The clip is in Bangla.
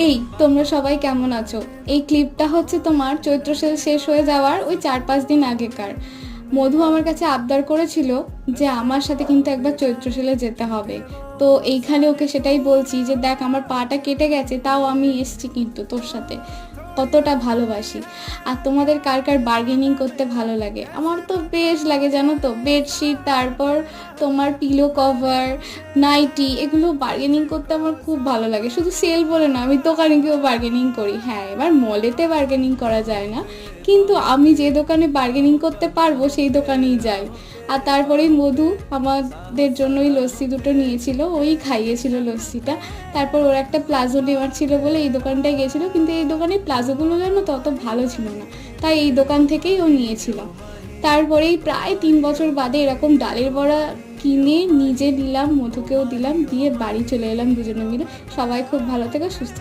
এই তোমরা সবাই কেমন আছো? এই ক্লিপটা হচ্ছে তোমার চৈত্র সেল শেষ হয়ে যাওয়ার ওই 4-5 দিন আগেকার। মধু আমার কাছে আবদার করেছিল যে আমার সাথে কিন্তু একবার চৈত্র সেলে যেতে হবে। তো এইখানে ওকে সেটাই বলছি যে দেখ, আমার পাটা কেটে গেছে, তাও আমি এসছি কিন্তু তোর সাথে। কতটা ভালোবাসি। আর তোমাদের কার কার বার্গেনিং করতে ভালো লাগে? আমার তো বেশ লাগে, জানো তো। বেডশিট, তারপর তোমার পিলো কভার, নাইটি, এগুলো বার্গেনিং করতে আমার খুব ভালো লাগে। শুধু সেল বলে না, আমি দোকানে গিয়েও বার্গেনিং করি। হ্যাঁ, এবার মলেতে বার্গেনিং করা যায় না, কিন্তু আমি যে দোকানে বার্গেনিং করতে পারবো সেই দোকানেই যাই। আর তারপরেই মধু আমাদের জন্য ওই লস্যি দুটো নিয়েছিল, ওই খাইয়েছিল লস্যিটা। তারপর ওর একটা প্লাজো নেওয়ার ছিল বলে এই দোকানটায় গিয়েছিল, কিন্তু এই দোকানে প্লাজোগুলো যেন তত ভালো ছিল না, তাই এই দোকান থেকেই ও নিয়েছিল। তারপরেই প্রায় 3 বছর বাদে এরকম ডালের বড়া কিনে নিজে নিলাম, মধুকেও দিলাম, দিয়ে বাড়ি চলে এলাম দুজনে মিলে। সবাই খুব ভালো থেকে সুস্থ